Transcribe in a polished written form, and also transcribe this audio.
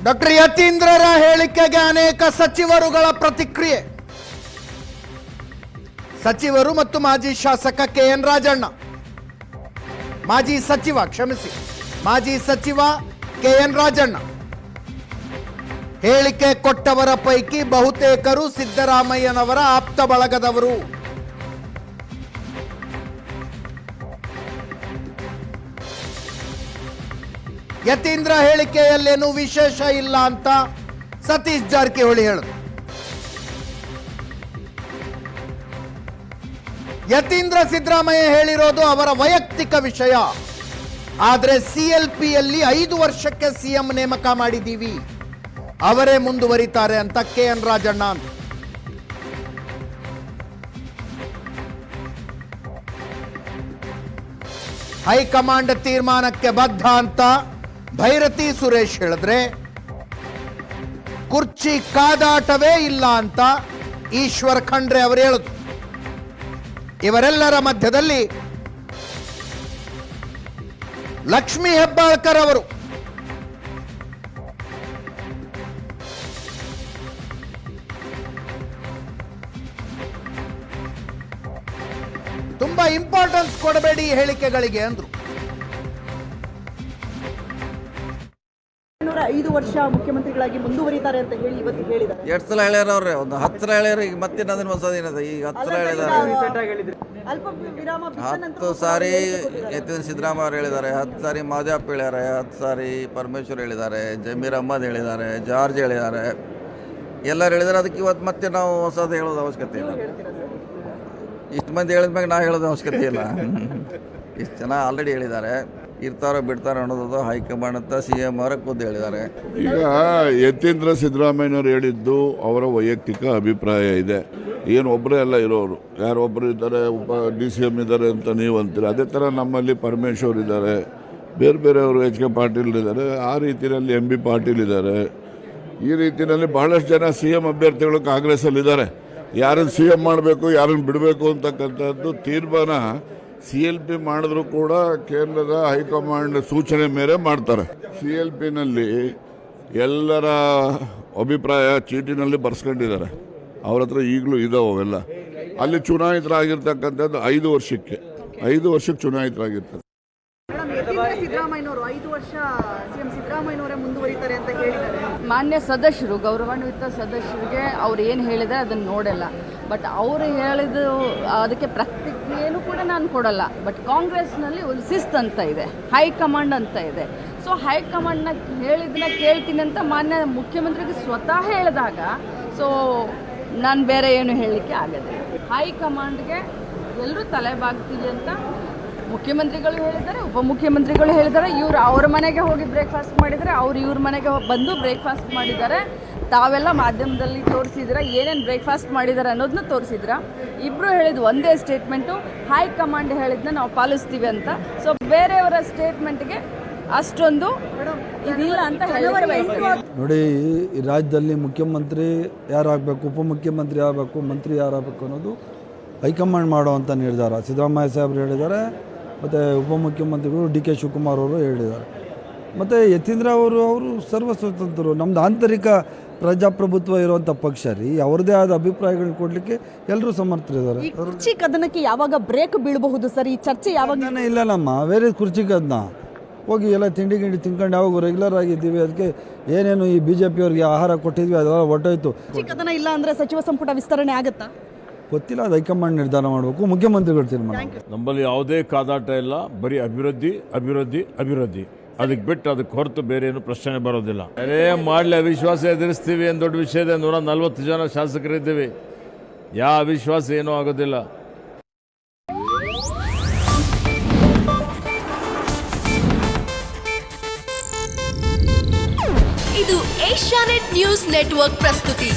Doctor ಯತೀಂದ್ರರ ಹೇಳಿಕೆಗೆ ಅನೇಕ ಸಚಿವರುಗಳ ಪ್ರತಿಕ್ರಿಯೆ. ಸಚಿವರು ಮತ್ತು ಮಾಜಿ ಶಾಸಕ KN ರಾಜಣ್ಣ, ಮಾಜಿ ಸಚಿವ KN ರಾಜಣ್ಣ ಹೇಳಿಕೆ ಕೊಟ್ಟವರ ಪೈಕಿ ಬಹುತೇಕರು ಸಿದ್ದರಾಮಯ್ಯನವರ ಆಪ್ತ ಬಳಗದವರು. ಯತೀಂದ್ರ ಹೇಳಿಕೆಯಲ್ಲೇನು ವಿಶೇಷ ಇಲ್ಲ ಅಂತ ಸತೀಶ್ ಜಾರಕಿಹೊಳಿ ಹೇಳಿದರು. ಯತೀಂದ್ರ ಸಿದ್ದರಾಮಯ್ಯ ಹೇಳಿರೋದು ಅವರ ವೈಯಕ್ತಿಕ ವಿಷಯ, ಆದರೆ CLPಯಲ್ಲಿ 5 ವರ್ಷಕ್ಕೆ CM ನೇಮಕ ಮಾಡಿದ್ದೀವಿ, ಅವರೇ ಮುಂದುವರಿತಾರೆ ಅಂತ KN ರಾಜಣ್ಣ ಅಂತ. ಹೈಕಮಾಂಡ್ ತೀರ್ಮಾನಕ್ಕೆ ಬದ್ಧ ಅಂತ ಭೈರತಿ ಸುರೇಶ್ ಹೇಳಿದ್ರೆ, ಕುರ್ಚಿ ಕಾದಾಟವೇ ಇಲ್ಲ ಅಂತ ಈಶ್ವರ್ ಖಂಡ್ರೆ ಅವರು ಹೇಳಿದ್ರು. ಇವರೆಲ್ಲರ ಮಧ್ಯದಲ್ಲಿ ಲಕ್ಷ್ಮೀ ಹೆಬ್ಬಾಳ್ಕರ್ ಅವರು ತುಂಬಾ ಇಂಪಾರ್ಟೆನ್ಸ್ ಕೊಡಬೇಡಿ ಈ ಹೇಳಿಕೆಗಳಿಗೆ ಅಂದ್ರು. 5 ವರ್ಷ ಮುಖ್ಯಮಂತ್ರಿಗಳಾಗಿ ಮುಂದುವರಿತಾರೆ ಅಂತ ಹೇಳಿ ಇವತ್ತು ಹೇಳಿದ್ದಾರೆ. 2 ಸಲ ಹೇಳ್ಯಾರ ಅವ್ರೆ, ಒಂದು 10 ಸಲ ಹೇಳ್ಯಾರ. ಈಗ ಮತ್ತೆ ಅದನ್ನ ಹೊಸದೇನದ, ಈಗ 10 ಸಲ ಹೇಳಿದ್ದಾರೆ. ಅಲ್ಪ ವಿರಾಮ 10 ಸಾರಿ ಯತೀಂದ್ರ ಸಿದ್ದರಾಮಯ್ಯ ಅವರು ಹೇಳಿದ್ದಾರೆ, 10 ಸಾರಿ ಮಾದೇವಪ್ಪ ಹೇಳ್ಯಾರೆ, 10 ಸಾರಿ ಪರಮೇಶ್ವರ್ ಹೇಳಿದ್ದಾರೆ, ಜಮೀರ್ ಅಹ್ಮದ್ ಹೇಳಿದ್ದಾರೆ, ಜಾರ್ಜ್ ಹೇಳಿದ್ದಾರೆ, ಎಲ್ಲರೂ ಹೇಳಿದ್ದಾರೆ. ಅದಕ್ಕೆ ಇವತ್ತು ಮತ್ತೆ ನಾವು ಹೊಸದು ಹೇಳೋದು ಅವಶ್ಯಕತೆ ಇಲ್ಲ. ಇಷ್ಟು ಮಂದಿ ಹೇಳಿದ್ಮ್ಯಾಗ ನಾವು ಹೇಳೋದು ಅವಶ್ಯಕತೆ ಇಲ್ಲ. ಇಷ್ಟು ಜನ ಆಲ್ರೆಡಿ ಹೇಳಿದ್ದಾರೆ. ಇರ್ತಾರೋ ಬಿಡ್ತಾರೋ ಅನ್ನೋದು ಹೈಕಮಾಂಡ್ ಅಂತ CM ಅವರ ಖುದ್ದು ಹೇಳಿದ್ದಾರೆ. ಈಗ ಯತೀಂದ್ರ ಸಿದ್ದರಾಮಯ್ಯನವರು ಹೇಳಿದ್ದು ಅವರ ವೈಯಕ್ತಿಕ ಅಭಿಪ್ರಾಯ ಇದೆ. ಏನು ಒಬ್ಬರೇ ಎಲ್ಲ ಇರೋರು, ಯಾರೊಬ್ಬರು ಇದ್ದಾರೆ, DCM ಇದ್ದಾರೆ ಅಂತ ನೀವು ಅಂತೀರ. ಅದೇ ಥರ ನಮ್ಮಲ್ಲಿ ಪರಮೇಶ್ವರ್ ಇದ್ದಾರೆ, ಬೇರೆ ಬೇರೆಯವರು HK ಪಾಟೀಲ್ ಇದ್ದಾರೆ, ಆ ರೀತಿಯಲ್ಲಿ MB ಪಾಟೀಲ್ ಇದ್ದಾರೆ. ಈ ರೀತಿಯಲ್ಲಿ ಬಹಳಷ್ಟು ಜನ CM ಅಭ್ಯರ್ಥಿಗಳು ಕಾಂಗ್ರೆಸ್ಸಲ್ಲಿದ್ದಾರೆ. ಯಾರನ್ನು CM ಮಾಡಬೇಕು, ಯಾರನ್ನು ಬಿಡಬೇಕು ಅಂತಕ್ಕಂಥದ್ದು ತೀರ್ಮಾನ CLP ಮಾಡಿದ್ರು ಕೂಡ ಕೇಂದ್ರದ ಹೈಕಮಾಂಡ್ ಸೂಚನೆ ಮೇರೆ ಮಾಡ್ತಾರೆ. CLPನಲ್ಲಿ ಎಲ್ಲರ ಅಭಿಪ್ರಾಯ ಚೀಟಿನಲ್ಲಿ ಬರ್ಸ್ಕೊಂಡಿದ್ದಾರೆ. ಅವ್ರ ಹತ್ರ ಈಗಲೂ ಇದಾವೆ ಅವೆಲ್ಲ. ಅಲ್ಲಿ ಚುನಾಯಿತರಾಗಿರ್ತಕ್ಕಂಥದ್ದು 5 ವರ್ಷಕ್ಕೆ ಚುನಾಯಿತರಾಗಿರ್ತಾರೆ. ಸಿದ್ದರಾಮಯ್ಯನವರು 5 ವರ್ಷ CM ಸಿದ್ದರಾಮಯ್ಯನವರೇ ಮುಂದುವರಿತಾರೆ ಅಂತ ಹೇಳಿದ್ದಾರೆ. ಮಾನ್ಯ ಸದಸ್ಯರು, ಗೌರವಾನ್ವಿತ ಸದಸ್ಯರಿಗೆ ಅವ್ರು ಏನು ಹೇಳಿದರೆ ಅದನ್ನು ನೋಡಲ್ಲ. ಬಟ್ ಅವರು ಹೇಳಿದ ಅದಕ್ಕೆ ಪ್ರತಿಕ್ರಿಯೆನೂ ಕೂಡ ನಾನು ಕೊಡಲ್ಲ. ಬಟ್ ಕಾಂಗ್ರೆಸ್ನಲ್ಲಿ ಒಂದು ಶಿಸ್ತು ಅಂತ ಇದೆ, ಹೈಕಮಾಂಡ್ ಅಂತ ಇದೆ. ಸೊ ಹೈಕಮಾಂಡ್ನ ಹೇಳಿದ್ದನ್ನ ಕೇಳ್ತೀನಿ ಅಂತ ಮಾನ್ಯ ಮುಖ್ಯಮಂತ್ರಿಗೆ ಸ್ವತಃ ಹೇಳಿದಾಗ ಸೊ ನಾನು ಬೇರೆ ಏನು ಹೇಳಲಿಕ್ಕೆ ಆಗೋದಿಲ್ಲ. ಹೈಕಮಾಂಡ್ಗೆ ಎಲ್ಲರೂ ತಲೆಬಾಗ್ತೀವಿ ಅಂತ ಮುಖ್ಯಮಂತ್ರಿಗಳು ಹೇಳಿದ್ದಾರೆ, ಉಪಮುಖ್ಯಮಂತ್ರಿಗಳು ಹೇಳಿದ್ದಾರೆ. ಇವರು ಅವ್ರ ಮನೆಗೆ ಹೋಗಿ ಬ್ರೇಕ್ಫಾಸ್ಟ್ ಮಾಡಿದರೆ, ಅವ್ರು ಇವ್ರ ಮನೆಗೆ ಬಂದು ಬ್ರೇಕ್ಫಾಸ್ಟ್ ಮಾಡಿದ್ದಾರೆ. ತಾವೆಲ್ಲ ಮಾಧ್ಯಮದಲ್ಲಿ ತೋರಿಸಿದ್ರೆ ಏನೇನು ಬ್ರೇಕ್ಫಾಸ್ಟ್ ಮಾಡಿದ್ದಾರೆ ಅನ್ನೋದನ್ನ ತೋರಿಸಿದ್ರ. ಇಬ್ಬರು ಹೇಳಿದ್ದು ಒಂದೇ ಸ್ಟೇಟ್ಮೆಂಟು, ಹೈಕಮಾಂಡ್ ಹೇಳಿದ್ನ ನಾವು ಪಾಲಿಸ್ತೀವಿ ಅಂತ. ಸೊ ಬೇರೆಯವರ ಸ್ಟೇಟ್ಮೆಂಟ್ಗೆ ಅಷ್ಟೊಂದು ಇದಿಲ್ಲ ಅಂತ ಹೇಳಿದ್ರೆ ನೋಡಿ, ಈ ರಾಜ್ಯದಲ್ಲಿ ಮುಖ್ಯಮಂತ್ರಿ ಯಾರಾಗಬೇಕು, ಉಪಮುಖ್ಯಮಂತ್ರಿ ಯಾರಾಗಬೇಕು, ಮಂತ್ರಿ ಯಾರಾಗಬೇಕು ಅನ್ನೋದು ಹೈಕಮಾಂಡ್ ಮಾಡುವಂಥ ನಿರ್ಧಾರ. ಸಿದ್ದರಾಮಯ್ಯ ಸಾಹೇಬರು ಹೇಳಿದ್ದಾರೆ, ಮತ್ತು ಉಪಮುಖ್ಯಮಂತ್ರಿಗಳು DK ಶಿವಕುಮಾರ್ ಅವರು ಹೇಳಿದ್ದಾರೆ. ಮತ್ತು ಯತೀಂದ್ರ ಅವರು ಸರ್ವ ಸ್ವತಂತ್ರರು. ನಮ್ಮದು ಆಂತರಿಕ ಪ್ರಜಾಪ್ರಭುತ್ವ ಇರುವಂಥ ಪಕ್ಷ ರೀ. ಅವ್ರದ್ದೇ ಆದ ಅಭಿಪ್ರಾಯಗಳನ್ನ ಕೊಡಲಿಕ್ಕೆ ಎಲ್ಲರೂ ಸಮರ್ಥರಿದ್ದಾರೆ. ಈ ಕುರ್ಚಿ ಕದನಕ್ಕೆ ಯಾವಾಗ ಬ್ರೇಕ್ ಬೀಳಬಹುದು ಸರ್? ಈ ಚರ್ಚೆ ಯಾವಾಗ? ಇಲ್ಲ ನಮ್ಮ ಬೇರೆ ಕುರ್ಚಿ ಕದನ ಹೋಗಿ ಎಲ್ಲ ತಿಂಡಿ ತಿನ್ಕೊಂಡು ಯಾವಾಗ ರೆಗ್ಯುಲರ್ ಆಗಿದ್ದೀವಿ. ಅದಕ್ಕೆ ಏನೇನು ಈ BJP ಅವ್ರಿಗೆ ಆಹಾರ ಕೊಟ್ಟಿದ್ವಿ ಅದೆಲ್ಲ ಹೊಟ್ಟೋಯ್ತು. ಕುರ್ಚಿ ಕದನ ಇಲ್ಲ ಅಂದರೆ ಸಚಿವ ಸಂಪುಟ ವಿಸ್ತರಣೆ ಆಗುತ್ತಾ? ಗೊತ್ತಿಲ್ಲ, ಅದು ಹೈಕಮಾಂಡ್ ನಿರ್ಧಾರ ಮಾಡಬೇಕು, ಮುಖ್ಯಮಂತ್ರಿಗಳು ತೀರ್ಮಾನ. ನಮ್ಮಲ್ಲಿ ಯಾವುದೇ ಕಾದಾಟ ಇಲ್ಲ, ಬರೀ ಅಭಿವೃದ್ಧಿ. ಅದಕ್ಕೆ ಬಿಟ್ಟು ಅದಕ್ಕೆ ಹೊರತು ಬೇರೆ ಏನು ಪ್ರಶ್ನೆ ಬರೋದಿಲ್ಲ. ಏನೇ ಮಾಡಲಿ ಅವಿಶ್ವಾಸ ಎದುರಿಸ್ತೀವಿ ಅಂತ ದೊಡ್ಡ ವಿಷಯ ಇದೆ. 140 ಜನ ಶಾಸಕರಿದ್ದೀವಿ, ಯಾವ ಅವಿಶ್ವಾಸ ಏನೂ ಆಗೋದಿಲ್ಲ. ಇದು ಏಷ್ಯಾನೆಟ್ ನ್ಯೂಸ್ ನೆಟ್ವರ್ಕ್ ಪ್ರಸ್ತುತಿ.